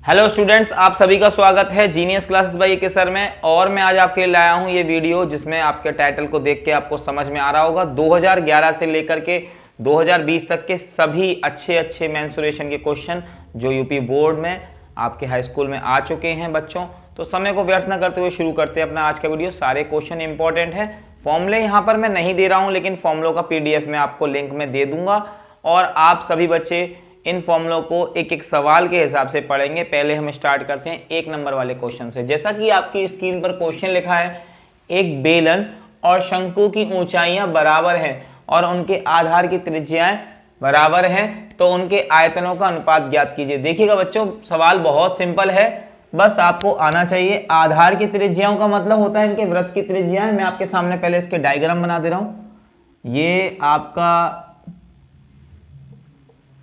Hello students, आप सभी का स्वागत है जीनियस क्लासेस बाय के सर में। और मैं आज आपके लिए लाया हूं ये वीडियो जिसमें आपके टाइटल को देख के आपको समझ में आ रहा होगा 2011 से लेकर के 2020 तक के सभी अच्छे मेंसुरेशन के क्वेश्चन जो यूपी बोर्ड में आपके हाई स्कूल में आ चुके हैं बच्चों। तो समय को व्यर्थ न करते हुए शुरू करते हैं अपना आज का वीडियो। सारे क्वेश्चन इंपॉर्टेंट है। फॉर्मूले यहाँ पर मैं नहीं दे रहा हूँ, लेकिन फॉर्मूलों का PDF में आपको लिंक में दे दूंगा और आप सभी बच्चे इन फॉर्मूलों को एक एक सवाल के हिसाब से पढ़ेंगे। पहले हम स्टार्ट करते हैं 1 नंबर वाले क्वेश्चन से। जैसा कि आपकी स्क्रीन पर क्वेश्चन लिखा है, एक बेलन और शंकु की ऊंचाइयां बराबर हैं और उनके आधार की त्रिज्याएं बराबर हैं, तो उनके आयतनों का अनुपात ज्ञात कीजिए। देखिएगा बच्चों, सवाल बहुत सिंपल है, बस आपको आना चाहिए। आधार की त्रिज्याओं का मतलब होता है इनके वृत्त की त्रिज्याएं। मैं आपके सामने पहले इसके डायग्राम बना दे रहा हूं। ये आपका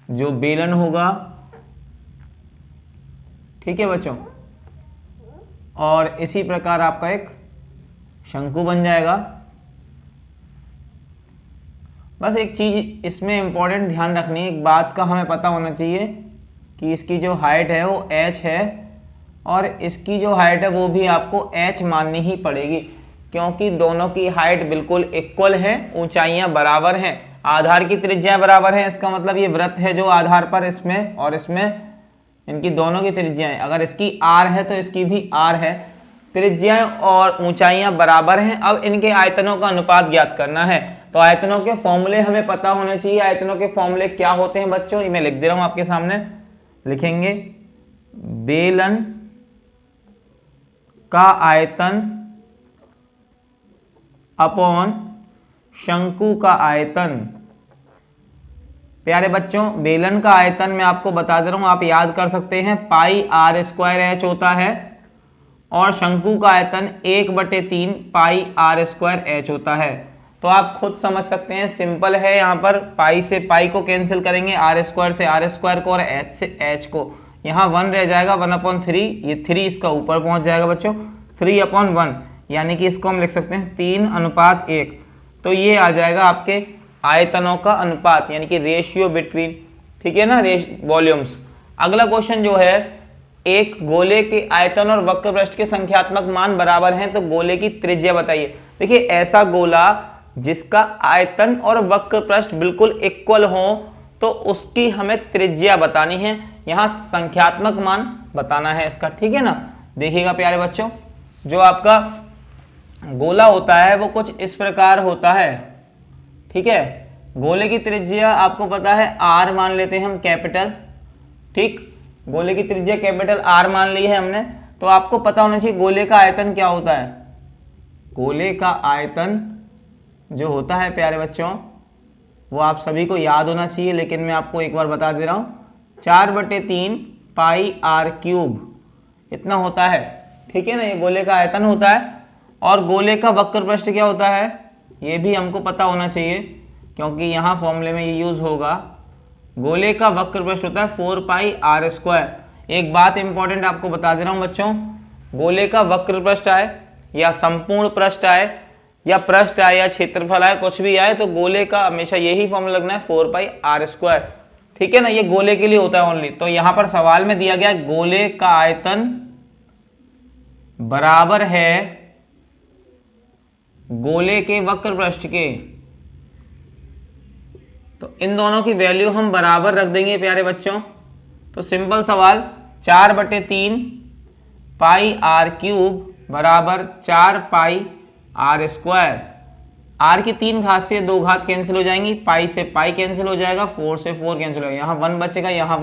जो बेलन होगा, ठीक है बच्चों, और इसी प्रकार आपका एक शंकु बन जाएगा। बस एक चीज इसमें इंपॉर्टेंट ध्यान रखनी है, एक बात का हमें पता होना चाहिए कि इसकी जो हाइट है वो h है और इसकी जो हाइट है वो भी आपको h माननी ही पड़ेगी, क्योंकि दोनों की हाइट बिल्कुल इक्वल है, ऊंचाइयां बराबर हैं, आधार की त्रिज्या बराबर है। इसका मतलब ये वृत्त है जो आधार पर इसमें और इसमें, इनकी दोनों की त्रिज्याएं, अगर इसकी r है तो इसकी भी r है, त्रिज्याएं और ऊंचाइयां बराबर हैं। अब इनके आयतनों का अनुपात ज्ञात करना है, तो आयतनों के फॉर्मूले हमें पता होने चाहिए। आयतनों के फॉर्मूले क्या होते हैं बच्चों, ये मैं लिख दे रहा हूं आपके सामने। लिखेंगे बेलन का आयतन अपॉन शंकु का आयतन। प्यारे बच्चों, बेलन का आयतन मैं आपको बता दे रहा हूं, आप याद कर सकते हैं, पाई r² h होता है और शंकु का आयतन 1/3 पाई r² h होता है। तो आप खुद समझ सकते हैं, सिंपल है। यहाँ पर पाई से पाई को कैंसिल करेंगे, r² से r² को और h से h को, यहाँ 1 रह जाएगा, 1/3, ये 3 इसका ऊपर पहुंच जाएगा बच्चों, 3/1, यानी कि इसको हम लिख सकते हैं 3:1। तो ये आ जाएगा आपके आयतनों का अनुपात, यानी कि रेशियो बिटवीन, ठीक है ना, वॉल्यूम्स। अगला क्वेश्चन जो है, एक गोले के आयतन और वक्र पृष्ठ के संख्यात्मक मान बराबर हैं, तो गोले की त्रिज्या बताइए। देखिए, ऐसा गोला जिसका आयतन और वक्र पृष्ठ बिल्कुल इक्वल हो तो उसकी हमें त्रिज्या बतानी है, यहाँ संख्यात्मक मान बताना है इसका, ठीक है ना। देखिएगा प्यारे बच्चों, जो आपका गोला होता है वो कुछ इस प्रकार होता है, ठीक है। गोले की त्रिज्या आपको पता है r मान लेते हैं हम, कैपिटल, ठीक। गोले की त्रिज्या कैपिटल R मान ली है हमने, तो आपको पता होना चाहिए गोले का आयतन क्या होता है। गोले का आयतन जो होता है प्यारे बच्चों, वो आप सभी को याद होना चाहिए, लेकिन मैं आपको एक बार बता दे रहा हूं, 4/3 पाई r³ इतना होता है, ठीक है ना। ये गोले का आयतन होता है। और गोले का वक्र पृष्ठ क्या होता है, ये भी हमको पता होना चाहिए, क्योंकि यहाँ फॉर्मूले में ये यूज होगा। गोले का वक्र पृष्ठ होता है 4 पाई r²। एक बात इंपॉर्टेंट आपको बता दे रहा हूँ बच्चों, गोले का वक्र पृष्ठ आए या संपूर्ण पृष्ठ आए या पृष्ठ आए या क्षेत्रफल आए, कुछ भी आए, तो गोले का हमेशा यही फॉर्मूला लगना है 4 पाई r², ठीक है ना। ये गोले के लिए होता है ओनली। तो यहाँ पर सवाल में दिया गया गोले का आयतन बराबर है गोले के वक्र पृष्ठ के, तो इन दोनों की वैल्यू हम बराबर रख देंगे प्यारे बच्चों। तो सिंपल सवाल, 4/3 पाई r³ बराबर 4 पाई r²। r की 3 घात से 2 घात कैंसिल हो जाएंगी, पाई से पाई कैंसिल हो जाएगा, 4 से 4 कैंसिल हो जाएगा, यहाँ 1 बचेगा, यहाँ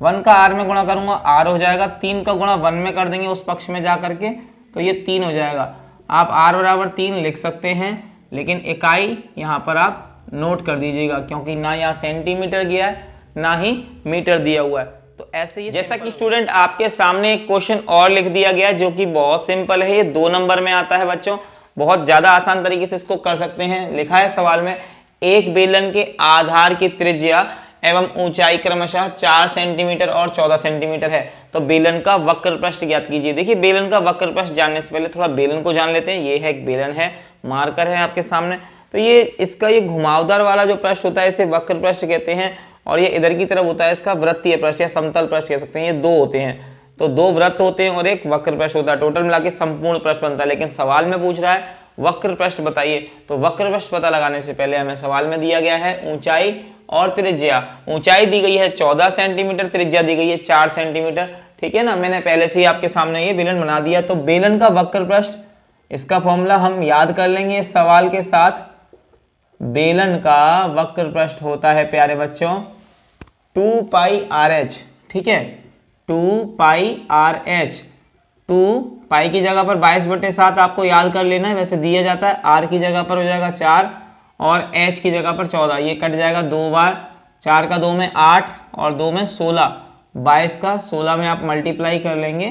1 का r में गुणा करूंगा, r हो जाएगा, 3 का गुणा 1 में कर देंगे उस पक्ष में जा करके, तो ये 3 हो जाएगा। आप r बराबर 3 लिख सकते हैं, लेकिन इकाई यहाँ पर आप नोट कर दीजिएगा, क्योंकि ना यहाँ सेंटीमीटर गया है ना ही मीटर दिया हुआ है। तो ऐसे ही जैसा कि स्टूडेंट आपके सामने एक क्वेश्चन और लिख दिया गया है जो कि बहुत सिंपल है, ये 2 नंबर में आता है बच्चों, बहुत ज्यादा आसान तरीके से इसको कर सकते हैं। लिखा है सवाल में, एक बेलन के आधार की त्रिज्या एवं ऊंचाई क्रमशः 4 सेंटीमीटर और 14 सेंटीमीटर है, तो बेलन का वक्र पृष्ठ ज्ञात कीजिए। देखिए, बेलन का वक्र पृष्ठ जानने से पहले थोड़ा बेलन को जान लेते हैं। ये है एक बेलन है, मार्कर है आपके सामने, तो ये इसका ये घुमावदार वाला जो पृष्ठ होता है इसे वक्र पृष्ठ कहते हैं, और ये इधर की तरफ होता है इसका वृत्तीय पृष्ठ या समतल पृष्ठ कह सकते हैं, ये दो होते हैं। तो 2 वृत्त होते हैं और एक वक्र पृष्ठ होता है, टोटल मिला के संपूर्ण पृष्ठ बनता है। लेकिन सवाल में पूछ रहा है वक्र पृष्ठ बताइए, तो वक्र पृष्ठ पता लगाने से पहले हमें सवाल में दिया गया है ऊंचाई और त्रिज्या। ऊंचाई दी गई है 14 सेंटीमीटर, त्रिज्या दी गई है 4 सेंटीमीटर, ठीक है ना। मैंने पहले से ही आपके सामने ये बेलन बना दिया। तो बेलन का वक्र पृष्ठ, इसका फॉर्मूला हम याद कर लेंगे इस सवाल के साथ। बेलन का वक्र पृष्ठ होता है प्यारे बच्चों 2 पाई आर एच, ठीक है, 2 पाई आर एच। 2 पाई की जगह पर 22/7 आपको याद कर लेना है, वैसे दिया जाता है। आर की जगह पर हो जाएगा 4 और एच की जगह पर 14, ये कट जाएगा 2 बार। 4 का 2 में 8 और 2 में 16, 22 का 16 में आप मल्टीप्लाई कर लेंगे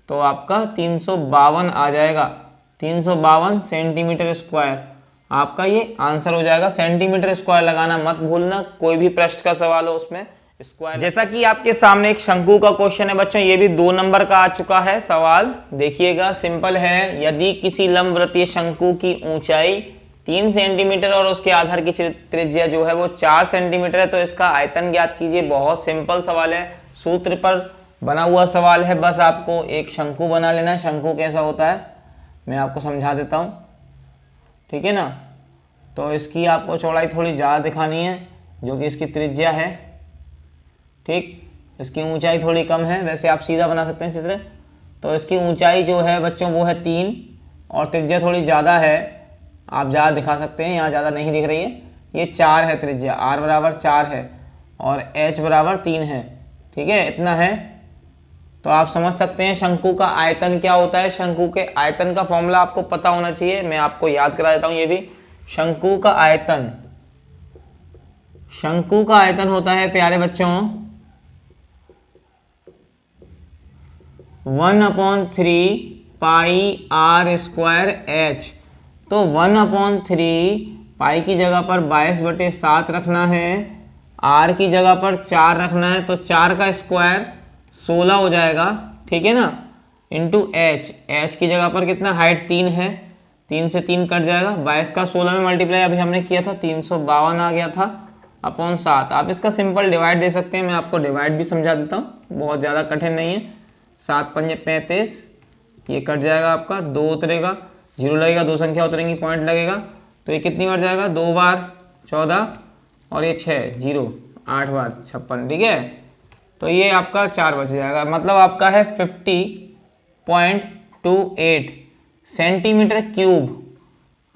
तो आपका 352 आ जाएगा। 352 सेंटीमीटर स्क्वायर आपका ये आंसर हो जाएगा। सेंटीमीटर स्क्वायर लगाना मत भूलना, कोई भी पृष्ठ का सवाल हो उसमें स्क्वायर। जैसा कि आपके सामने एक शंकु का क्वेश्चन है बच्चों, ये भी 2 नंबर का आ चुका है सवाल। देखिएगा, सिंपल है। यदि किसी लंबवृत्तीय शंकु की ऊंचाई 3 सेंटीमीटर और उसके आधार की त्रिज्या जो है वो 4 सेंटीमीटर है, तो इसका आयतन ज्ञात कीजिए। बहुत सिंपल सवाल है, सूत्र पर बना हुआ सवाल है। बस आपको एक शंकु बना लेना है। शंकु कैसा होता है मैं आपको समझा देता हूँ, ठीक है ना। तो इसकी आपको चौड़ाई थोड़ी ज़्यादा दिखानी है, जो कि इसकी त्रिज्या है, ठीक। इसकी ऊंचाई थोड़ी कम है, वैसे आप सीधा बना सकते हैं चित्र। तो इसकी ऊंचाई जो है बच्चों वो है 3 और त्रिज्या थोड़ी ज़्यादा है, आप ज़्यादा दिखा सकते हैं, यहाँ ज़्यादा नहीं दिख रही है। ये 4 है त्रिज्या, r बराबर 4 है और h बराबर 3 है, ठीक है, इतना है। तो आप समझ सकते हैं शंकु का आयतन क्या होता है। शंकु के आयतन का फॉर्मूला आपको पता होना चाहिए, मैं आपको याद करा देता हूँ ये भी। शंकु का आयतन, शंकु का आयतन होता है प्यारे बच्चों 1/3 पाई आर स्क्वायर एच। तो 1/3 पाई की जगह पर 22/7 रखना है, आर की जगह पर 4 रखना है, तो 4 का स्क्वायर 16 हो जाएगा, ठीक है ना, इंटू एच। एच की जगह पर कितना, हाइट 3 है, 3 से 3 कट जाएगा। 22 का 16 में मल्टीप्लाई अभी हमने किया था, 352 आ गया था अपॉन 7। आप इसका सिंपल डिवाइड दे सकते हैं, मैं आपको डिवाइड भी समझा देता हूँ, बहुत ज़्यादा कठिन नहीं है। 7 पंजे 35, ये कट जाएगा आपका, 2 उतरेगा, 0 लगेगा, 2 संख्या उतरेंगी, पॉइंट लगेगा, तो ये कितनी बार जाएगा, 2 बार 14 और ये 6, 0 8 बार 56, ठीक है। तो ये आपका 4 बच जाएगा, मतलब आपका है 50.28 सेंटीमीटर क्यूब।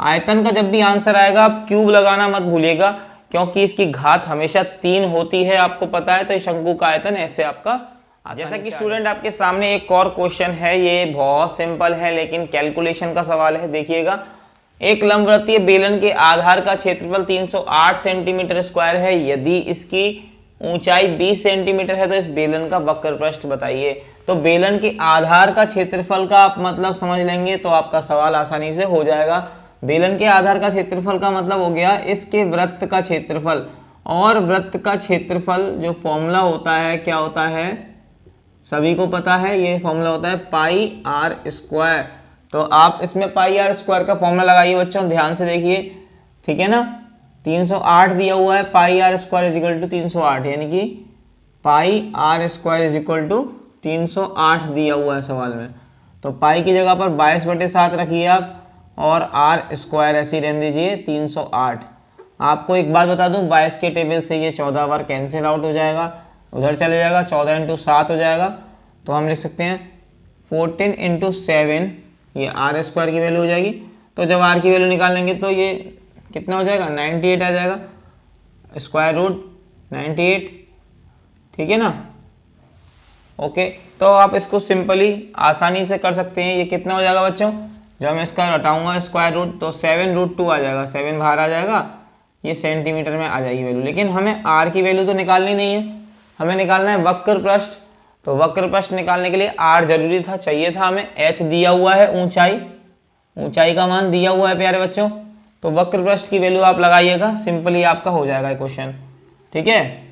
आयतन का जब भी आंसर आएगा आप क्यूब लगाना मत भूलिएगा, क्योंकि इसकी घात हमेशा 3 होती है, आपको पता है। तो शंकु का आयतन ऐसे आपका। जैसा कि स्टूडेंट आपके सामने एक और क्वेश्चन है, ये बहुत सिंपल है लेकिन कैलकुलेशन का सवाल है। देखिएगा, एक लंबवृत्तीय बेलन के आधार का क्षेत्रफल 308 सेंटीमीटर स्क्वायर है। यदि इसकी ऊंचाई 20 सेंटीमीटर है तो इस बेलन का वक्र पृष्ठ बताइए। तो बेलन के आधार का क्षेत्रफल का आप मतलब समझ लेंगे तो आपका सवाल आसानी से हो जाएगा। बेलन के आधार का क्षेत्रफल का मतलब हो गया इसके वृत्त का क्षेत्रफल, और वृत्त का क्षेत्रफल जो फॉर्मूला होता है क्या होता है, सभी को पता है, ये फॉर्मूला होता है पाई आर स्क्वायर। तो आप इसमें पाई आर स्क्वायर का फॉर्मूला लगाइए बच्चों, ध्यान से देखिए, ठीक है ना। 308 दिया हुआ है, pi r square is equal to 308, यानी कि pi r square is equal to 308 दिया हुआ है सवाल में। तो पाई की जगह पर 22/7 रखिए आप, और आर स्क्वायर ऐसे ही रहने दीजिए 308। आपको एक बात बता दूं, 22 के टेबल से ये 14 बार कैंसिल आउट हो जाएगा, उधर चले जाएगा, 14 × 7 हो जाएगा। तो हम लिख सकते हैं 14 × 7, ये आर स्क्वायर की वैल्यू हो जाएगी। तो जब आर की वैल्यू निकालेंगे तो ये कितना हो जाएगा, 98 आ जाएगा, स्क्वायर रूट 98, ठीक है ना। ओके, तो आप इसको सिंपली आसानी से कर सकते हैं। ये कितना हो जाएगा बच्चों, जब मैं इसका हटाऊंगा स्क्वायर रूट तो 7√2 आ जाएगा, 7 बाहर आ जाएगा, ये सेंटीमीटर में आ जाएगी वैल्यू। लेकिन हमें आर की वैल्यू तो निकालनी नहीं है, हमें निकालना है वक्र पृष्ठ। तो वक्र पृष्ठ निकालने के लिए आर जरूरी था, चाहिए था हमें। एच दिया हुआ है, ऊंचाई का मान दिया हुआ है प्यारे बच्चों। तो वक्र पृष्ठ की वैल्यू आप लगाइएगा, सिंपली आपका हो जाएगा क्वेश्चन, ठीक है।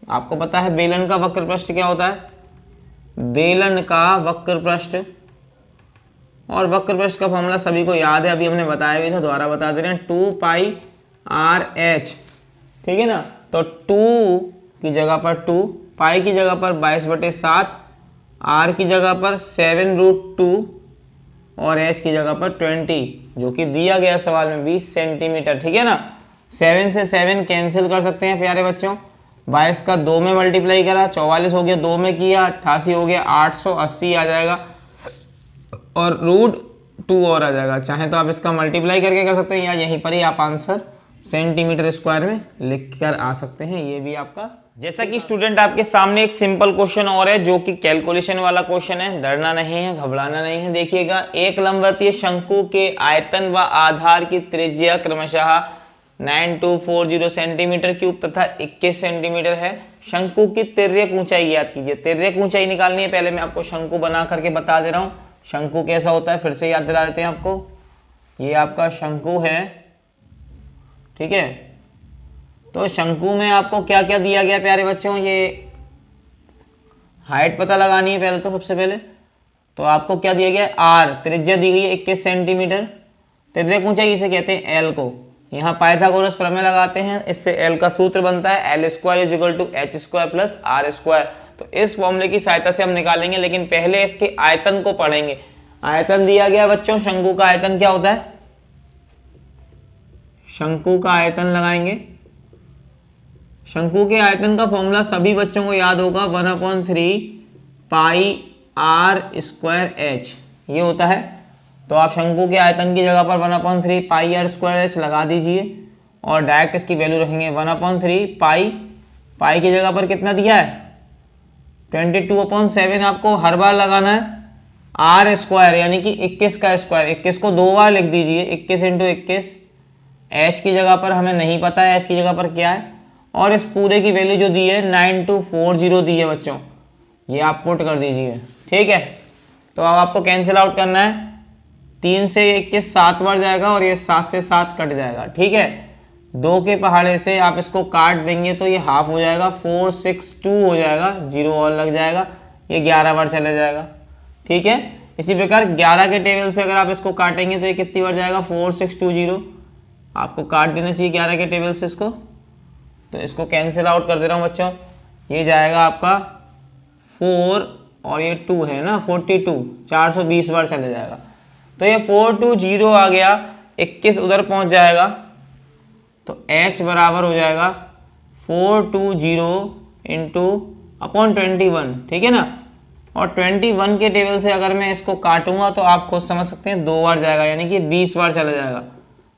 आपको पता है बेलन का वक्र पृष्ठ क्या होता है, बेलन का वक्र पृष्ठ, और वक्र पृष्ठ का फॉर्मूला सभी को याद है, अभी हमने बताया भी था, दोबारा बता दे रहे हैं, 2 पाई आर एच, ठीक है ना। तो 2 की जगह पर 2, पाई की जगह पर 22/7 r की जगह पर 7√2 और h की जगह पर 20, जो कि दिया गया सवाल में 20 सेंटीमीटर। ठीक है ना। 7 से 7 कैंसिल कर सकते हैं प्यारे बच्चों। 22 का 2 में मल्टीप्लाई करा, 44 हो गया, 2 में किया, 88 हो गया, 880 आ जाएगा और √2 और आ जाएगा। चाहे तो आप इसका मल्टीप्लाई करके कर सकते हैं या यहीं पर ही आप आंसर सेंटीमीटर स्क्वायर में लिख कर आ सकते हैं। ये भी आपका, जैसा कि स्टूडेंट आपके सामने एक सिंपल क्वेश्चन और है जो कि कैलकुलेशन वाला क्वेश्चन है। डरना नहीं है, घबराना नहीं है। देखिएगा, एक लंबवतीय शंकु के आयतन व आधार की त्रिज्या क्रमशः 9240 सेंटीमीटर क्यूब तथा 21 सेंटीमीटर है। शंकु की तिर्यक ऊंचाई ज्ञात कीजिए। तिर्यक ऊंचाई निकालनी है। पहले मैं आपको शंकु बना करके बता दे रहा हूँ शंकु कैसा होता है, फिर से याद दिला देते हैं आपको। ये आपका शंकु है, ठीक है। तो शंकु में आपको क्या क्या दिया गया प्यारे बच्चों, ये हाइट पता लगानी है पहले तो। सबसे पहले तो आपको क्या दिया गया है, आर, त्रिज्या दी गई है 21 सेंटीमीटर, तिर्यक ऊंचाई इसे कहते हैं एल को। यहाँ पाइथागोरस प्रमेय लगाते हैं, इससे एल का सूत्र बनता है L² = H² + R²। तो इस फॉर्मूले की सहायता से हम निकालेंगे, लेकिन पहले इसके आयतन को पढ़ेंगे। आयतन दिया गया बच्चों, शंकु का आयतन क्या होता है, शंकु का आयतन लगाएंगे। शंकु के आयतन का फॉर्मूला सभी बच्चों को याद होगा, 1/3 πr²h ये होता है। तो आप शंकु के आयतन की जगह पर 1/3 πr²h लगा दीजिए और डायरेक्ट इसकी वैल्यू रखेंगे 1/3 पाई की जगह पर कितना दिया है 22/7। आपको हर बार लगाना है r² यानी कि 21 का स्क्वायर। 21 को 2 बार लिख दीजिए, 21 × 21। h की जगह पर हमें नहीं पता है h की जगह पर क्या है, और इस पूरे की वैल्यू जो दी है 9240 दी है बच्चों, ये आप पुट कर दीजिए। ठीक है। तो अब आपको कैंसिल आउट करना है, 3 से 21 7 बार जाएगा और ये 7 से 7 कट जाएगा। ठीक है। 2 के पहाड़े से आप इसको काट देंगे तो ये हाफ हो जाएगा, 462 हो जाएगा, 0 और लग जाएगा, ये 11 बार चला जाएगा। ठीक है। इसी प्रकार 11 के टेबल से अगर आप इसको काटेंगे तो ये कितनी बार जाएगा, 4620। आपको काट देना चाहिए 11 के टेबल से इसको। तो इसको कैंसिल आउट कर दे रहा हूँ बच्चों, ये जाएगा आपका 4 और ये 2 है ना 42, 420 बार चले जाएगा। तो ये 420 आ गया, 21 उधर पहुंच जाएगा, तो h बराबर हो जाएगा 420 × 21। ठीक है ना। और 21 के टेबल से अगर मैं इसको काटूंगा तो आप खुद समझ सकते हैं 2 बार जाएगा, यानी कि 20 बार चला जाएगा।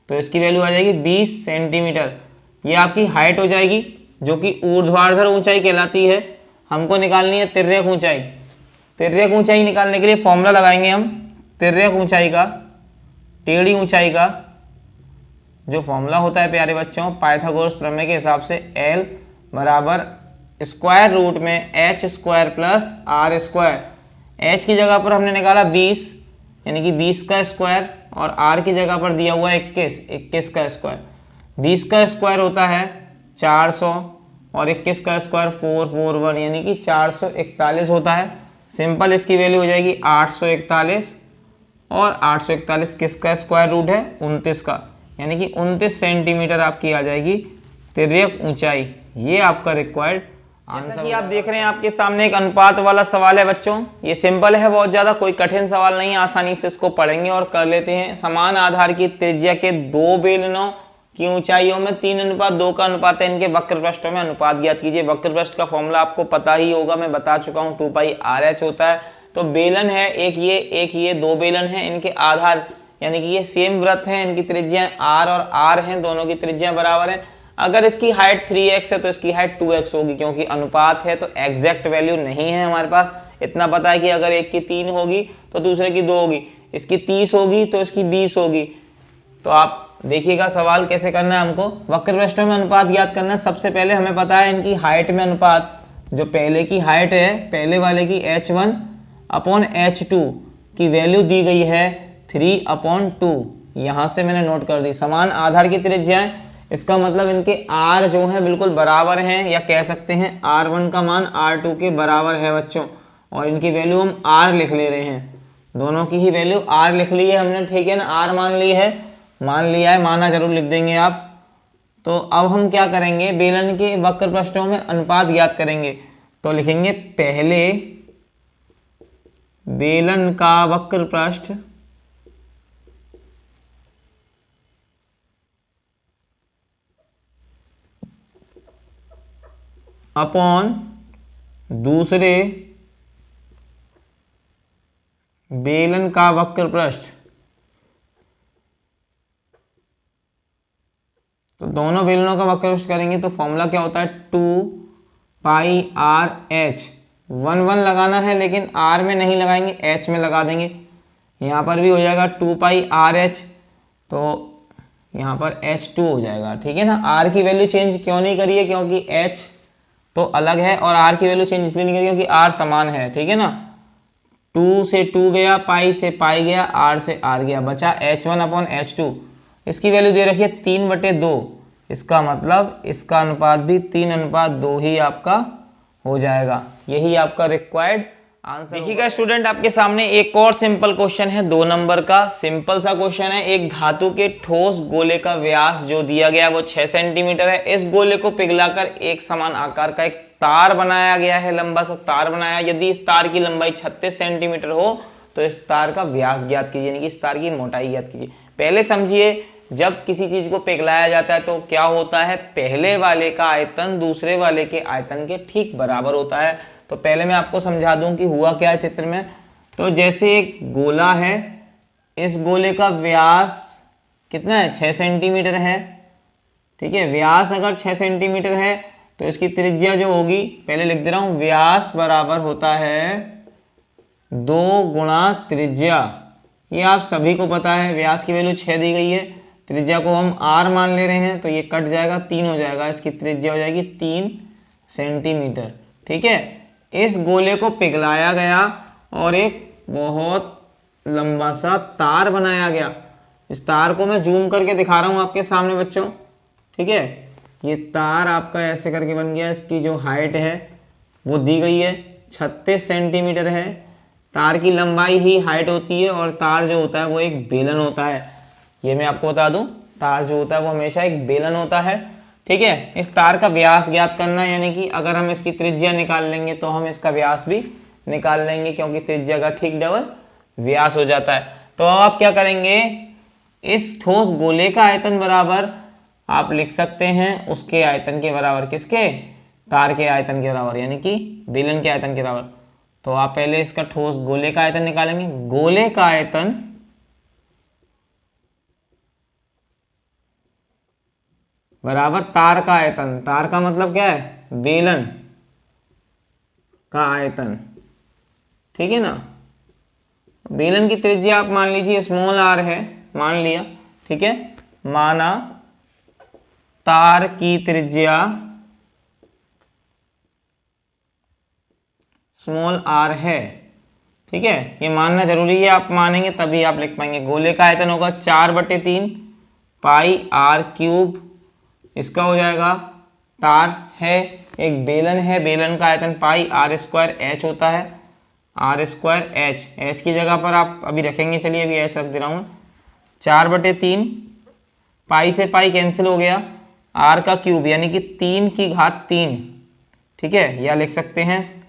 तो इसकी वैल्यू आ जाएगी 20 सेंटीमीटर। ये आपकी हाइट हो जाएगी, जो कि ऊर्ध्वाधर ऊंचाई कहलाती है। हमको निकालनी है तिर्यक ऊंचाई। तिर्यक ऊंचाई निकालने के लिए फॉर्मूला लगाएंगे हम तिर्यक ऊंचाई का, टेढ़ी ऊंचाई का जो फॉर्मूला होता है प्यारे बच्चों पाइथागोरस प्रमेय के हिसाब से, L बराबर स्क्वायर रूट में h² + r²। h की जगह पर हमने निकाला 20, यानी कि 20 का स्क्वायर, और r की जगह पर दिया हुआ है 21 का स्क्वायर। 20 का स्क्वायर होता है 400 और 21 का स्क्वायर 441, यानी कि 441 होता है। सिंपल इसकी वैल्यू हो जाएगी 841, और 841 किसका स्क्वायर रूट है, 29 का, यानी कि 29 सेंटीमीटर आपकी आ जाएगी तिर्यक ऊंचाई। ये आपका रिक्वायर्ड आंसर। आप देख रहे हैं आपके सामने एक अनुपात वाला सवाल है बच्चों। ये सिंपल है, बहुत ज़्यादा कोई कठिन सवाल नहीं, आसानी से इसको पढ़ेंगे और कर लेते हैं। समान आधार की त्रिज्या के 2 बेलनों की ऊंचाइयों में 3:2 का अनुपात है, इनके वक्र पृष्ठों में अनुपात ज्ञात कीजिए। वक्र पृष्ठ का फॉर्मूला आपको पता ही होगा, मैं बता चुका हूँ, 2πrh होता है। तो बेलन है एक ये 2 बेलन है, इनके आधार यानी कि ये सेम वृत्त हैं, इनकी त्रिज्या r और r हैं, दोनों की त्रिज्या बराबर है। अगर इसकी हाइट 3x है तो इसकी हाइट 2x होगी, क्योंकि अनुपात है तो एग्जैक्ट वैल्यू नहीं है हमारे पास। इतना पता है कि अगर एक की 3 होगी तो दूसरे की 2 होगी, इसकी 30 होगी तो इसकी 20 होगी। तो आप देखिएगा सवाल कैसे करना है हमको। वक्र पृष्ठों में अनुपात ज्ञात करना है। सबसे पहले हमें पता है इनकी हाइट में अनुपात, जो पहले की हाइट है, पहले वाले की h1/h2 की वैल्यू दी गई है 3/2। यहाँ से मैंने नोट कर दी। समान आधार की त्रिज्याएं, इसका मतलब इनके r जो हैं बिल्कुल बराबर हैं, या कह सकते हैं r1 का मान r2 के बराबर है बच्चों, और इनकी वैल्यू हम r लिख ले रहे हैं। दोनों की ही वैल्यू r लिख ली है हमने, ठीक है ना, r मान ली है, मान लिया है, माना जरूर लिख देंगे आप। तो अब हम क्या करेंगे, बेलन के वक्र पृष्ठों में अनुपात ज्ञात करेंगे। तो लिखेंगे पहले बेलन का वक्र पृष्ठ अपॉन दूसरे बेलन का वक्र पृष्ठ। तो दोनों बेलनों का वक्र पृष्ठ करेंगे तो फॉर्मूला क्या होता है, 2πr/h। 1 लगाना है लेकिन r में नहीं लगाएंगे, h में लगा देंगे। यहाँ पर भी हो जाएगा 2πr/h, तो यहाँ पर h2 हो जाएगा। ठीक है ना, r की वैल्यू चेंज क्यों नहीं करी है, क्योंकि h तो अलग है और r की वैल्यू चेंज इसलिए नहीं करी क्योंकि r समान है। ठीक है ना, 2 से 2 गया, पाई से पाई गया, r से r गया, बचा h1/h2। इसकी वैल्यू दे रखी है 3/2। इसका मतलब इसका अनुपात भी 3:2 ही आपका हो जाएगा। यही आपका रिक्वायर्ड आंसर। देखिएगा स्टूडेंट, आपके सामने एक और सिंपल क्वेश्चन है, 2 नंबर का सिंपल सा क्वेश्चन है। एक धातु के ठोस गोले का व्यास जो दिया गया वो 6 सेंटीमीटर है। इस गोले को पिघलाकर एक समान आकार का एक तार बनाया गया है, लंबा सा तार बनाया। यदि इस तार की लंबाई 36 सेंटीमीटर हो तो इस तार का व्यास ज्ञात कीजिए, यानी कि इस तार की मोटाई ज्ञात कीजिए। पहले समझिए, जब किसी चीज को पिघलाया जाता है तो क्या होता है, पहले वाले का आयतन दूसरे वाले के आयतन के ठीक बराबर होता है। तो पहले मैं आपको समझा दूं कि हुआ क्या है चित्र में। तो जैसे एक गोला है, इस गोले का व्यास कितना है, 6 सेंटीमीटर है। ठीक है, व्यास अगर 6 सेंटीमीटर है तो इसकी त्रिज्या जो होगी, पहले लिख दे रहा हूं, व्यास बराबर होता है 2 गुणा त्रिज्या। ये आप सभी को पता है, व्यास की वैल्यू 6 दी गई है, त्रिज्या को हम r मान ले रहे हैं तो ये कट जाएगा, 3 हो जाएगा, इसकी त्रिज्या हो जाएगी 3 सेंटीमीटर। ठीक है, इस गोले को पिघलाया गया और एक बहुत लंबा सा तार बनाया गया। इस तार को मैं जूम करके दिखा रहा हूं आपके सामने बच्चों। ठीक है, ये तार आपका ऐसे करके बन गया। इसकी जो हाइट है वो दी गई है 36 सेंटीमीटर है। तार की लंबाई ही हाइट होती है और तार जो होता है वो एक बेलन होता है। ये मैं आपको बता दूं, तार जो होता है वो हमेशा एक बेलन होता है। ठीक है, इस तार का व्यास ज्ञात करना है, यानी कि अगर हम इसकी त्रिज्या निकाल लेंगे तो हम इसका व्यास भी निकाल लेंगे, क्योंकि त्रिज्या का ठीक डबल व्यास हो जाता है। तो अब आप क्या करेंगे, इस ठोस गोले का आयतन बराबर आप लिख सकते हैं उसके आयतन के बराबर, किसके, तार के आयतन के बराबर, यानी कि बेलन के आयतन के बराबर। तो आप पहले इसका ठोस गोले का आयतन निकालेंगे। गोले का आयतन बराबर तार का आयतन। तार का मतलब क्या है, बेलन का आयतन। ठीक है ना, बेलन की त्रिज्या आप मान लीजिए स्मॉल r है, मान लिया। ठीक है, माना तार की त्रिज्या स्मॉल r है। ठीक है, ये मानना जरूरी है, आप मानेंगे तभी आप लिख पाएंगे। गोले का आयतन होगा 4/3 πr³। इसका हो जाएगा, तार है, एक बेलन है, बेलन का आयतन πr² होता है, r²h। h की जगह पर आप अभी रखेंगे, चलिए अभी h रख दे रहा हूँ। 4/3 पाई से पाई कैंसिल हो गया, r का क्यूब यानी कि 3⁻3। ठीक है, या लिख सकते हैं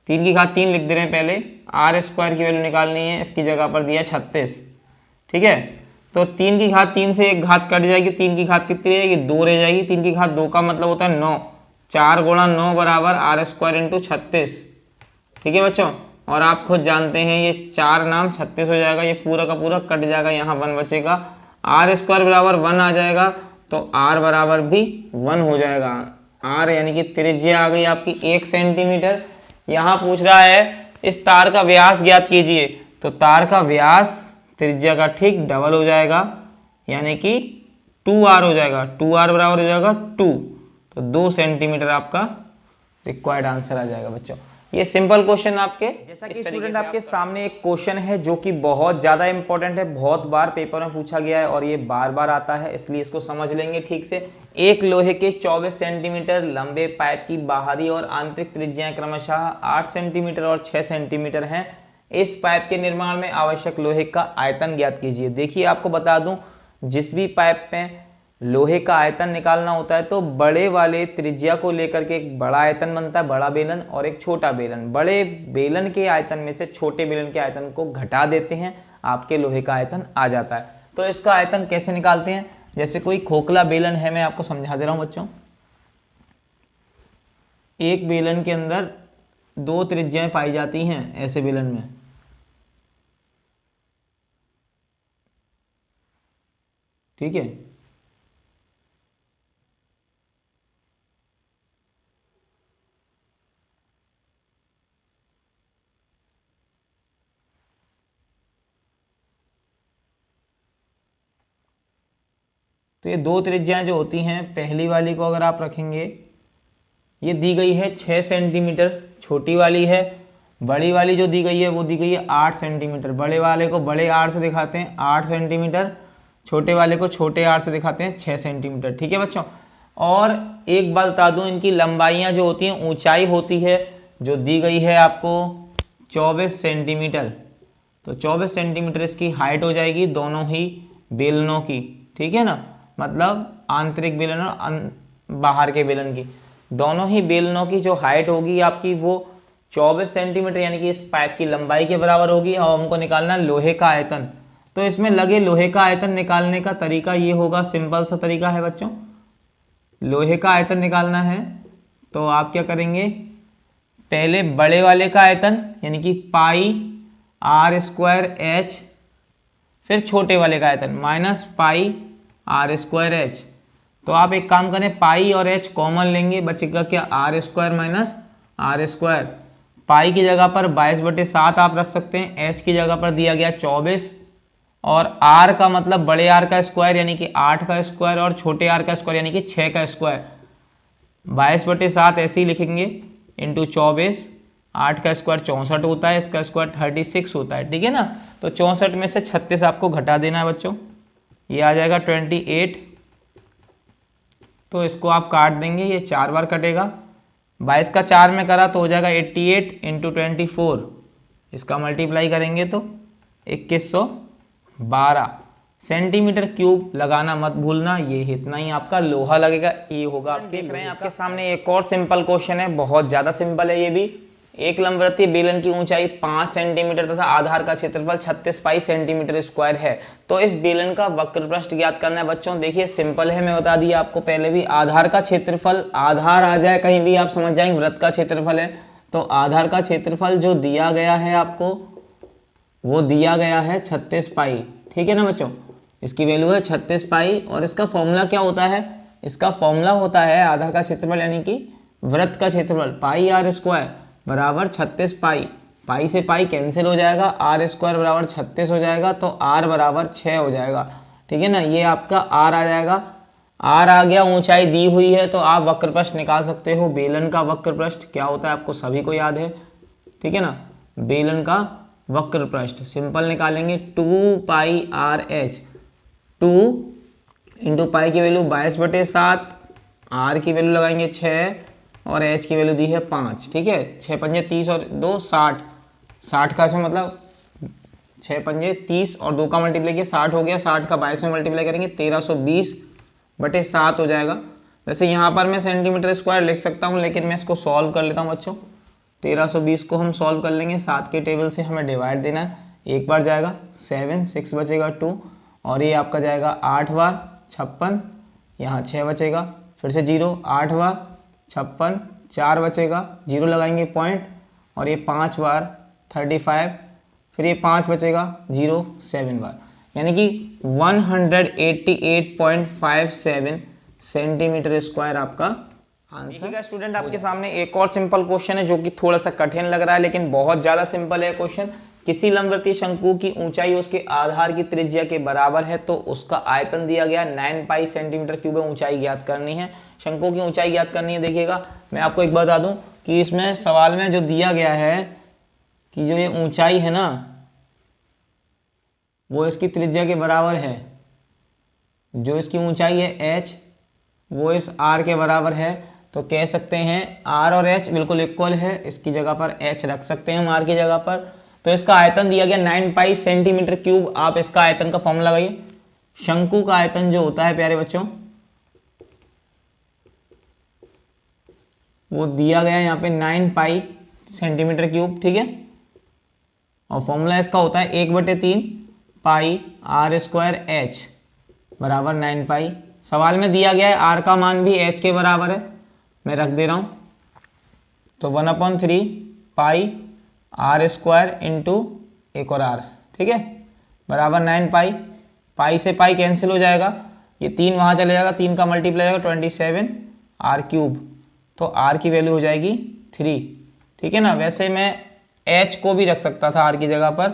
3⁻3 लिख दे रहे हैं। पहले r² की वैल्यू निकालनी है, इसकी जगह पर दिया 36। ठीक है, तो 3⁻3 से एक घात कट जाएगी, 3 की घात कितनी रहेगी, 2 रह जाएगी। 3⁻2 का मतलब होता है 9। 4 गुणा 9 बराबर r² × 36। ठीक है बच्चों, और आप खुद जानते हैं ये 4 नाम 36 हो जाएगा, ये पूरा का पूरा कट जाएगा, यहाँ 1 बचेगा। r² बराबर 1 आ जाएगा तो r बराबर भी 1 हो जाएगा। r यानी कि त्रिज्या आ गई आपकी 1 सेंटीमीटर। यहाँ पूछ रहा है इस तार का व्यास ज्ञात कीजिए, तो तार का व्यास त्रिज्या का ठीक डबल हो जाएगा, यानी कि 2r हो जाएगा। 2r बराबर हो जाएगा 2, तो 2 सेंटीमीटर आपका रिक्वायर्ड आंसर आ जाएगा बच्चों। ये सिंपल क्वेश्चन आपके, जैसा कि स्टूडेंट आपके सामने एक क्वेश्चन है जो कि बहुत ज़्यादा इंपॉर्टेंट है, बहुत बार पेपर में पूछा गया है और ये बार बार आता है, इसलिए इसको समझ लेंगे ठीक से। एक लोहे के 24 सेंटीमीटर लंबे पाइप की बाहरी और आंतरिक त्रिज्याएं क्रमशः 8 सेंटीमीटर और 6 सेंटीमीटर हैं। इस पाइप के निर्माण में आवश्यक लोहे का आयतन ज्ञात कीजिए। देखिए आपको बता दूं, जिस भी पाइप में लोहे का आयतन निकालना होता है तो बड़े वाले त्रिज्या को लेकर के एक बड़ा आयतन बनता है, बड़ा बेलन, और एक छोटा बेलन। बड़े बेलन के आयतन में से छोटे बेलन के आयतन को घटा देते हैं, आपके लोहे का आयतन आ जाता है। तो इसका आयतन कैसे निकालते हैं, जैसे कोई खोखला बेलन है, मैं आपको समझा दे रहा हूं बच्चों। एक बेलन के अंदर 2 त्रिज्याएं पाई जाती हैं, ऐसे बेलन में, ठीक है। तो ये 2 त्रिज्याएं जो होती हैं, पहली वाली को अगर आप रखेंगे, ये दी गई है 6 सेंटीमीटर, छोटी वाली है। बड़ी वाली जो दी गई है वो दी गई है 8 सेंटीमीटर। बड़े वाले को बड़े आर से दिखाते हैं 8 सेंटीमीटर, छोटे वाले को छोटे आर से दिखाते हैं 6 सेंटीमीटर, ठीक है बच्चों। और एक बात बता दूं, इनकी लंबाइयां जो होती हैं, ऊंचाई होती है जो दी गई है आपको 24 सेंटीमीटर। तो 24 सेंटीमीटर इसकी हाइट हो जाएगी दोनों ही बेलनों की, ठीक है ना, मतलब आंतरिक बेलन और बाहर के बेलन की, दोनों ही बेलनों की जो हाइट होगी आपकी वो 24 सेंटीमीटर, यानी कि इस पाइप की लंबाई के बराबर होगी। और हमको निकालना लोहे का आयतन। तो इसमें लगे लोहे का आयतन निकालने का तरीका ये होगा, सिंपल सा तरीका है बच्चों। लोहे का आयतन निकालना है तो आप क्या करेंगे, पहले बड़े वाले का आयतन यानी कि पाई आर स्क्वायर एच, फिर छोटे वाले का आयतन minus pi r square h. तो आप एक काम करें, पाई और एच कॉमन लेंगे, बचेगा क्या, r square minus r square. Pi की जगह पर 22/7 आप रख सकते हैं, एच की जगह पर दिया गया 24, और आर का मतलब बड़े आर का स्क्वायर यानी कि 8 का स्क्वायर, और छोटे आर का स्क्वायर यानी कि 6 का स्क्वायर। 22/7 ऐसे ही लिखेंगे, इंटू 24, 8 का स्क्वायर 64 होता है, इसका स्क्वायर 36 होता है, ठीक है ना। तो 64 में से 36 आपको घटा देना है बच्चों, ये आ जाएगा 28। तो इसको आप काट देंगे, ये 4 बार कटेगा, 22 का 4 में करा तो हो जाएगा 88 इंटू 24, इसका मल्टीप्लाई करेंगे तो 2112 सेंटीमीटर क्यूब लगाना मत भूलना। ये इतना ही आपका लोहा लगेगा, ये होगा। आप देख रहे हैं आपके सामने एक और सिंपल क्वेश्चन है, बहुत ज़्यादा सिंपल है ये भी। एक लंबवृत्तीय बेलन की ऊंचाई 5 सेंटीमीटर तथा आधार का क्षेत्रफल 36 पाई सेंटीमीटर स्क्वायर है। तो इस बेलन का वक्र पृष्ठ ज्ञात करना है बच्चों। देखिए सिंपल है, मैं बता दिया आपको पहले भी। आधार का क्षेत्रफल, आधार आ जाए कहीं भी आप समझ जाएंगे वृत्त का क्षेत्रफल है, तो आधार का क्षेत्रफल जो दिया गया है आपको, वो दिया गया है 36 पाई, ठीक है ना बच्चों। इसकी वैल्यू है 36 पाई, और इसका फॉर्मूला क्या होता है, इसका फॉर्मूला होता है आधार का क्षेत्रफल यानी कि वृत्त का क्षेत्रफल, पाई आर स्क्वायर बराबर 36 पाई। पाई से पाई कैंसिल हो जाएगा, आर स्क्वायर बराबर 36 हो जाएगा, तो आर बराबर 6 हो जाएगा, ठीक है ना। ये आपका आर आ जाएगा, आर आ गया, ऊंचाई दी हुई है, तो आप वक्र पृष्ठ निकाल सकते हो। बेलन का वक्र पृष्ठ क्या होता है आपको सभी को याद है, ठीक है ना। बेलन का वक्र पृष्ठ सिंपल निकालेंगे, 2 पाई आर एच, 2 इंटू पाई की वैल्यू 22/7, आर की वैल्यू लगाएंगे 6, और एच की वैल्यू दी है 5, ठीक है। 6 पंजे 30 और 2 60, 60 का ऐसा मतलब 6 पंजे 30 और 2 का मल्टीप्लाई किया 60 हो गया, 60 का 22 में मल्टीप्लाई करेंगे 1320/7 हो जाएगा। वैसे यहाँ पर मैं सेंटीमीटर स्क्वायर लिख सकता हूँ, लेकिन मैं इसको सॉल्व कर लेता हूँ बच्चों। 1320 को हम सॉल्व कर लेंगे, 7 के टेबल से हमें डिवाइड देना है, एक बार जाएगा 7, 6 बचेगा 2, और ये आपका जाएगा 8 बार 56, यहाँ 6 बचेगा, फिर से 0, 8 बार 56, 4 बचेगा, 0 लगाएंगे पॉइंट, और ये 5 बार 35, फिर ये 5 बचेगा 0, 7 बार, यानी कि 188.57 सेंटीमीटर स्क्वायर आपका आंसर। ठीक है स्टूडेंट, आपके सामने एक और सिंपल क्वेश्चन है जो कि थोड़ा सा कठिन लग रहा है, लेकिन बहुत ज़्यादा सिंपल है क्वेश्चन। किसी लंबवृत्तीय शंकु की ऊंचाई उसके आधार की त्रिज्या के बराबर है, तो उसका आयतन दिया गया 9 पाई सेंटीमीटर क्यूब है। ऊंचाई ज्ञात करनी है, शंकु की ऊंचाई ज्ञात करनी है। देखिएगा मैं आपको एक बता दूं कि इसमें सवाल में जो दिया गया है कि जो ये ऊंचाई है ना, वो इसकी त्रिज्या के बराबर है। जो इसकी ऊंचाई है h, वो इस r के बराबर है, तो कह सकते हैं r और h बिल्कुल इक्वल है, इसकी जगह पर h रख सकते हैं हम r की जगह पर। तो इसका आयतन दिया गया 9 पाई सेंटीमीटर क्यूब। आप इसका आयतन का फॉर्मूला लगाइए। शंकु का आयतन जो होता है प्यारे बच्चों, वो दिया गया है यहाँ पे 9 पाई सेंटीमीटर क्यूब, ठीक है। और फॉर्मूला इसका होता है 1/3 पाई आर स्क्वायर एच बराबर 9 पाई। सवाल में दिया गया है आर का मान भी एच के बराबर है, मैं रख दे रहा हूँ। तो 1/3 पाई आर स्क्वायर इंटू एक और आर, ठीक है, बराबर 9 पाई। पाई से पाई कैंसिल हो जाएगा, ये 3 वहाँ चले जाएगा, 3 का मल्टीप्लाई होगा 27 आर क्यूब, तो आर की वैल्यू हो जाएगी 3, ठीक है ना। वैसे मैं एच को भी रख सकता था आर की जगह पर,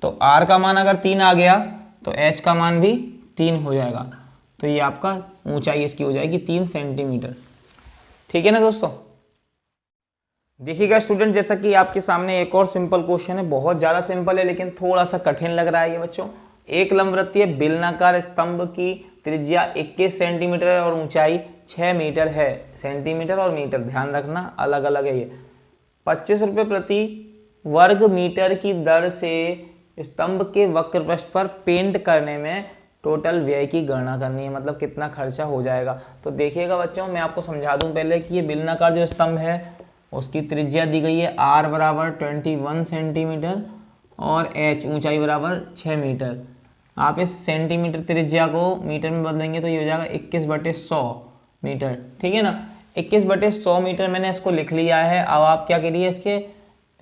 तो आर का मान अगर 3 आ गया तो एच का मान भी 3 हो जाएगा। तो ये आपका ऊंचाई इसकी हो जाएगी 3 सेंटीमीटर, ठीक है ना दोस्तों। देखिएगा स्टूडेंट, जैसा कि आपके सामने एक और सिंपल क्वेश्चन है, बहुत ज़्यादा सिंपल है लेकिन थोड़ा सा कठिन लग रहा है ये बच्चों। एक लंबवृत्तीय बेलनाकार स्तंभ की त्रिज्या 21 सेंटीमीटर है और ऊंचाई 6 मीटर है। सेंटीमीटर और मीटर ध्यान रखना अलग अलग है ये। 25 रुपये प्रति वर्ग मीटर की दर से स्तंभ के वक्र पृष्ठ पर पेंट करने में टोटल व्यय की गणना करनी है, मतलब कितना खर्चा हो जाएगा। तो देखिएगा बच्चों, मैं आपको समझा दूं पहले कि ये बेलनाकार जो स्तंभ है उसकी त्रिज्या दी गई है r बराबर 21 सेंटीमीटर और h ऊंचाई बराबर 6 मीटर। आप इस सेंटीमीटर त्रिज्या को मीटर में बदलेंगे तो ये हो जाएगा 21/100 मीटर, ठीक है ना। 21/100 मीटर मैंने इसको लिख लिया है। अब आप क्या करिए, इसके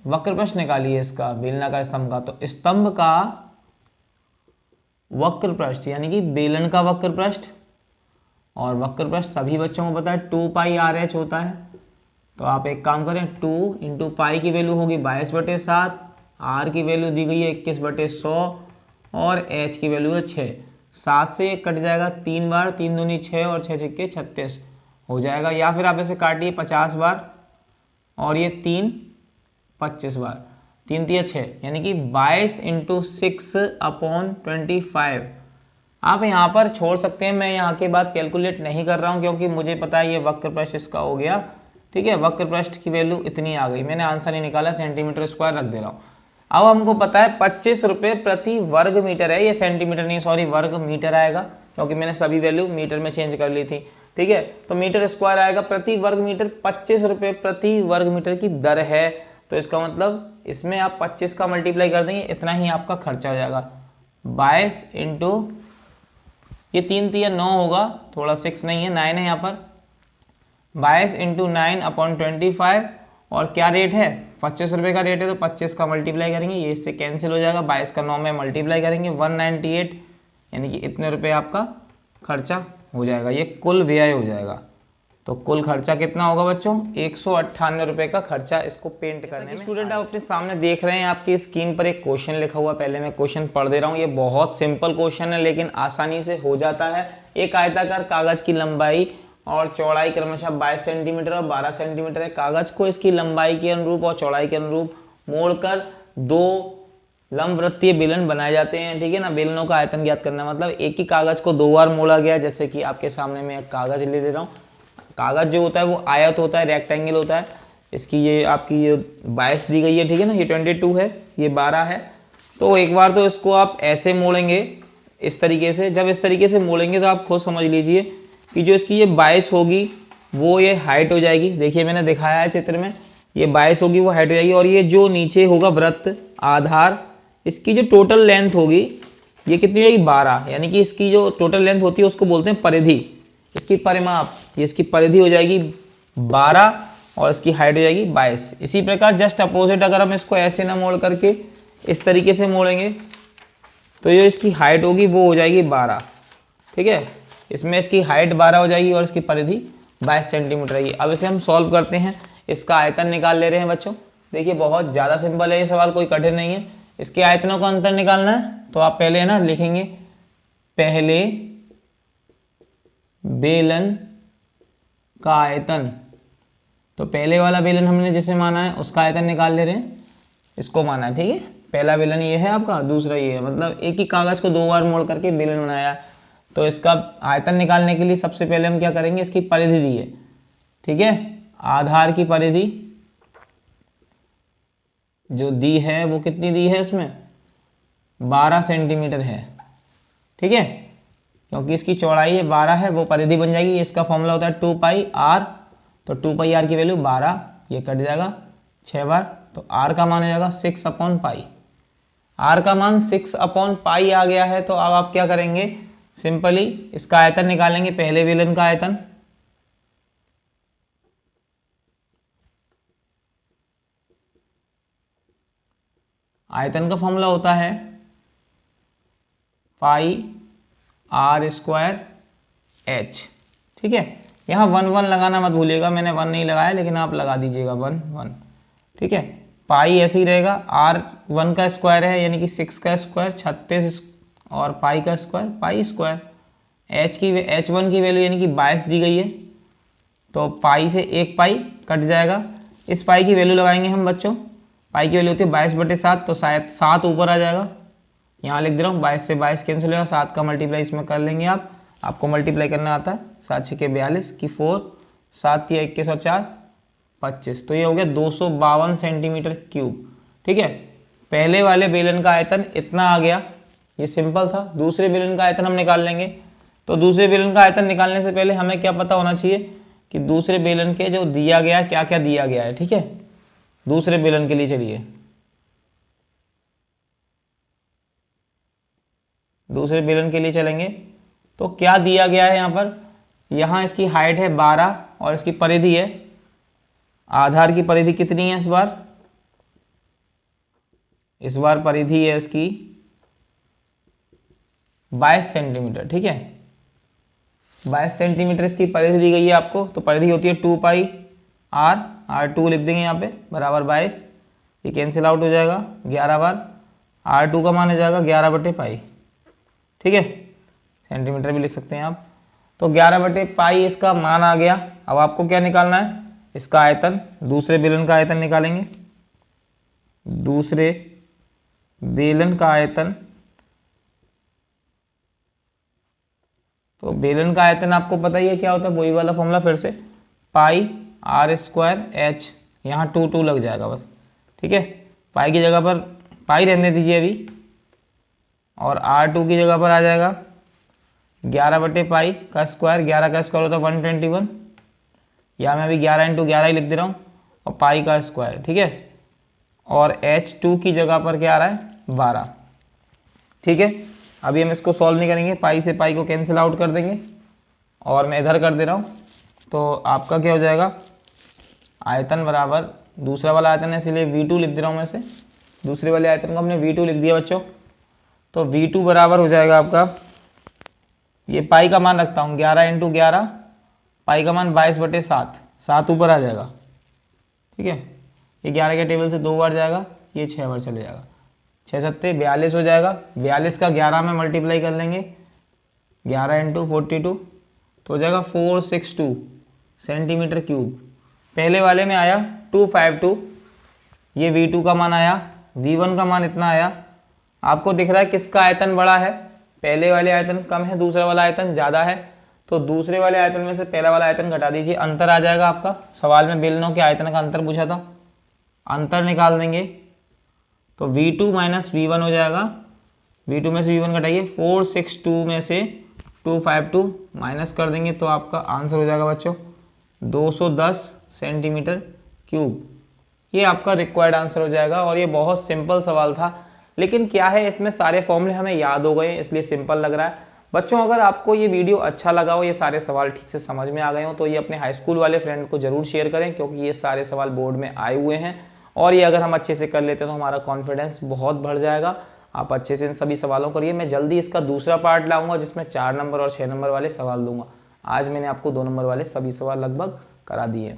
वक्र पृष्ठ निकालिए इसका, बेलनाकार स्तंभ का। तो स्तंभ का वक्र पृष्ठ यानी कि बेलन का वक्र पृष्ठ, और वक्र पृष्ठ सभी बच्चों को पता है 2 पाई आर एच होता है। तो आप एक काम करें, 2 इंटू पाई की वैल्यू होगी 22/7, आर की वैल्यू दी गई है 21/100 और एच की वैल्यू है 6। 7 से ये कट जाएगा 3 बार, 3 दूनी 6 और 6 छक्के 36 हो जाएगा। या फिर आप ऐसे काटिए 50 बार और ये 3 25 बार, 3 तिया 6 यानी कि 22 इंटू 6/25। आप यहाँ पर छोड़ सकते हैं, मैं यहाँ के बाद कैलकुलेट नहीं कर रहा हूँ क्योंकि मुझे पता है ये वक्र पृष्ठ इसका हो गया, ठीक है। वक्र पृष्ठ की वैल्यू इतनी आ गई, मैंने आंसर नहीं निकाला, सेंटीमीटर स्क्वायर रख दे रहा हूँ। अब हमको पता है 25 रुपये प्रति वर्ग मीटर है, ये सेंटीमीटर नहीं सॉरी वर्ग मीटर आएगा क्योंकि मैंने सभी वैल्यू मीटर में चेंज कर ली थी, ठीक है। तो मीटर स्क्वायर आएगा प्रति वर्ग मीटर, 25 रुपये प्रति वर्ग मीटर की दर है। तो इसका मतलब इसमें आप 25 का मल्टीप्लाई कर देंगे, इतना ही आपका खर्चा हो जाएगा। 22 इंटू ये 3 तिया 9 होगा, थोड़ा 6 नहीं है 9 है यहाँ पर। 22 इंटू 9/25 और क्या रेट है, 25 रुपये का रेट है तो 25 का मल्टीप्लाई करेंगे, ये इससे कैंसिल हो जाएगा। 22 का 9 में मल्टीप्लाई करेंगे 198 यानी कि इतने रुपये आपका खर्चा हो जाएगा, ये कुल व्यय हो जाएगा। तो कुल खर्चा कितना होगा बच्चों, 198 रुपये का खर्चा इसको पेंट करने में। स्टूडेंट आप अपने सामने देख रहे हैं, आपकी स्क्रीन पर एक क्वेश्चन लिखा हुआ, पहले मैं क्वेश्चन पढ़ दे रहा हूँ। ये बहुत सिंपल क्वेश्चन है लेकिन आसानी से हो जाता है। एक आयताकार कागज की लंबाई और चौड़ाई क्रमशः 22 सेंटीमीटर और 12 सेंटीमीटर है। कागज को इसकी लंबाई के अनुरूप और चौड़ाई के अनुरूप मोड़कर 2 लंबवृत्तीय बेलन बनाए जाते हैं, ठीक है ना। बेलनों का आयतन ज्ञात करना, मतलब एक ही कागज को 2 बार मोड़ा गया, जैसे कि आपके सामने मैं एक कागज ले ले रहा हूँ। कागज जो होता है वो आयत होता है, रेक्टेंगल होता है। इसकी ये आपकी ये 22 दी गई है, ठीक है ना, ये 22 है, ये 12 है। तो एक बार तो इसको आप ऐसे मोड़ेंगे इस तरीके से, जब इस तरीके से मोड़ेंगे तो आप खुद समझ लीजिए कि जो इसकी ये 22 होगी वो ये हाइट हो जाएगी। देखिए मैंने दिखाया है चित्र में, ये 22 होगी वो हाइट हो जाएगी। और ये जो नीचे होगा वृत्त आधार, इसकी जो टोटल लेंथ होगी ये कितनी होगी 12, यानी कि इसकी जो टोटल लेंथ होती है उसको बोलते हैं परिधि। इसकी परिमाप, ये इसकी परिधि हो जाएगी 12 और इसकी हाइट हो जाएगी 22। इसी प्रकार जस्ट अपोजिट अगर हम इसको ऐसे ना मोड़ करके इस तरीके से मोड़ेंगे तो जो इसकी हाइट होगी वो हो जाएगी 12, ठीक है। इसमें इसकी हाइट 12 हो जाएगी और इसकी परिधि 22 सेंटीमीटर रहेगी। अब इसे हम सॉल्व करते हैं, इसका आयतन निकाल ले रहे हैं बच्चों। देखिए बहुत ज़्यादा सिंपल है ये सवाल, कोई कठिन नहीं है। इसके आयतनों का अंतर निकालना है तो आप पहले है ना लिखेंगे, पहले बेलन का आयतन। तो पहले वाला बेलन हमने जिसे माना है उसका आयतन निकाल ले रहे हैं, इसको माना है, ठीक है। पहला बेलन ये है आपका, दूसरा ये है, मतलब एक ही कागज को 2 बार मोड़ करके बेलन बनाया। तो इसका आयतन निकालने के लिए सबसे पहले हम क्या करेंगे, इसकी परिधि दी है, ठीक है। आधार की परिधि जो दी है वो कितनी दी है, इसमें 12 सेंटीमीटर है, ठीक है। क्योंकि इसकी चौड़ाई है 12 है, वो परिधि बन जाएगी। इसका फॉर्मूला होता है 2 पाई आर, तो 2 पाई आर की वैल्यू 12, ये कट जाएगा 6 बार, तो आर का मान आ जाएगा 6/पाई। आर का मान 6/पाई आ गया है, तो अब आप क्या करेंगे, सिंपली इसका आयतन निकालेंगे, पहले बेलन का आयतन। आयतन का फॉर्मूला होता है πr² h, ठीक है। यहाँ 1 लगाना मत भूलिएगा, मैंने 1 नहीं लगाया, लेकिन आप लगा दीजिएगा 1, ठीक है। पाई ऐसे ही रहेगा, आर 1 का स्क्वायर है यानी कि 6 का स्क्वायर 36, और पाई का स्क्वायर पाई स्क्वायर। h1 की वैल्यू यानी कि 22 दी गई है, तो पाई से 1 पाई कट जाएगा। इस पाई की वैल्यू लगाएंगे हम बच्चों, पाई की वैल्यू होती है 22/7, तो शायद 7 ऊपर आ जाएगा। यहाँ लिख दे रहा हूँ, 22 से 22 कैंसिल होगा, 7 का मल्टीप्लाई इसमें कर लेंगे आप, आपको मल्टीप्लाई करना आता है। 7 6 के 42 की 4, 7 3 21 और 4 25, तो ये हो गया 252 सेंटीमीटर क्यूब, ठीक है। पहले वाले बेलन का आयतन इतना आ गया, ये सिंपल था। दूसरे बेलन का आयतन हम निकाल लेंगे, तो दूसरे बेलन का आयतन निकालने से पहले हमें क्या पता होना चाहिए कि दूसरे बेलन के जो दिया गया क्या क्या दिया गया है, ठीक है। दूसरे बेलन के लिए चलिए, दूसरे बेलन के लिए चलेंगे, तो क्या दिया गया है यहाँ पर। यहाँ इसकी हाइट है 12 और इसकी परिधि है, आधार की परिधि कितनी है इस बार परिधि है इसकी 22 सेंटीमीटर, ठीक है। 22 सेंटीमीटर इसकी परिधि दी गई है आपको, तो परिधि होती है 2 पाई r2 लिख देंगे यहाँ पे बराबर 22, ये कैंसिल आउट हो जाएगा 11 बार, r2 का मान हो जाएगा 11/पाई, ठीक है। सेंटीमीटर भी लिख सकते हैं आप, तो 11/पाई इसका मान आ गया। अब आपको क्या निकालना है, इसका आयतन, दूसरे बेलन का आयतन निकालेंगे। दूसरे बेलन का आयतन, तो बेलन का आयतन आपको पता ही है क्या होता है, वही वाला फॉर्मूला फिर से, πr² h, यहाँ 2 लग जाएगा बस, ठीक है। पाई की जगह पर पाई रहने दीजिए अभी, और r2 की जगह पर आ जाएगा 11/पाई का स्क्वायर, 11 का स्क्वायर होता है 121, या मैं अभी 11 × 11 ही लिख दे रहा हूँ, और पाई का स्क्वायर, ठीक है। और h2 की जगह पर क्या आ रहा है 12, ठीक है। अभी हम इसको सॉल्व नहीं करेंगे, पाई से पाई को कैंसिल आउट कर देंगे, और मैं इधर कर दे रहा हूँ, तो आपका क्या हो जाएगा, आयतन बराबर, दूसरा वाला आयतन है इसलिए V2 लिख दे रहा हूँ मैं इसे, दूसरे वाले आयतन को हमने V2 लिख दिया बच्चों, तो V2 बराबर हो जाएगा आपका, ये पाई का मान रखता हूँ 11 × 11, पाई का मान 22/7, 7 ऊपर आ जाएगा, ठीक है। ये 11 के टेबल से 2 बार जाएगा, ये 6 बार चले जाएगा, 6 7 42 हो जाएगा। 42 का 11 में मल्टीप्लाई कर लेंगे, 11 × 42, तो हो जाएगा 462 सेंटीमीटर क्यूब। पहले वाले में आया 252, ये V2 का मान आया, V1 का मान इतना आया। आपको दिख रहा है किसका आयतन बड़ा है, पहले वाले आयतन कम है, दूसरे वाला आयतन ज़्यादा है, तो दूसरे वाले आयतन में से पहला वाला आयतन घटा दीजिए, अंतर आ जाएगा आपका। सवाल में बेलनों के आयतन का अंतर पूछा था, अंतर निकाल देंगे, तो V2 - V1 हो जाएगा। V2 में से V1 घटाइए, 462 में से 252 माइनस कर देंगे, तो आपका आंसर हो जाएगा बच्चों 210 सेंटीमीटर क्यूब। ये आपका रिक्वायर्ड आंसर हो जाएगा। और ये बहुत सिंपल सवाल था, लेकिन क्या है इसमें सारे फॉर्मूले हमें याद हो गए, इसलिए सिंपल लग रहा है। बच्चों अगर आपको ये वीडियो अच्छा लगा हो, ये सारे सवाल ठीक से समझ में आ गए हो, तो ये अपने हाई स्कूल वाले फ्रेंड को जरूर शेयर करें, क्योंकि ये सारे सवाल बोर्ड में आए हुए हैं, और ये अगर हम अच्छे से कर लेते हैं तो हमारा कॉन्फिडेंस बहुत बढ़ जाएगा। आप अच्छे से इन सभी सवालों करिए। मैं जल्दी इसका दूसरा पार्ट लाऊंगा, जिसमें 4 नंबर और 6 नंबर वाले सवाल दूंगा। आज मैंने आपको 2 नंबर वाले सभी सवाल लगभग करा दिए।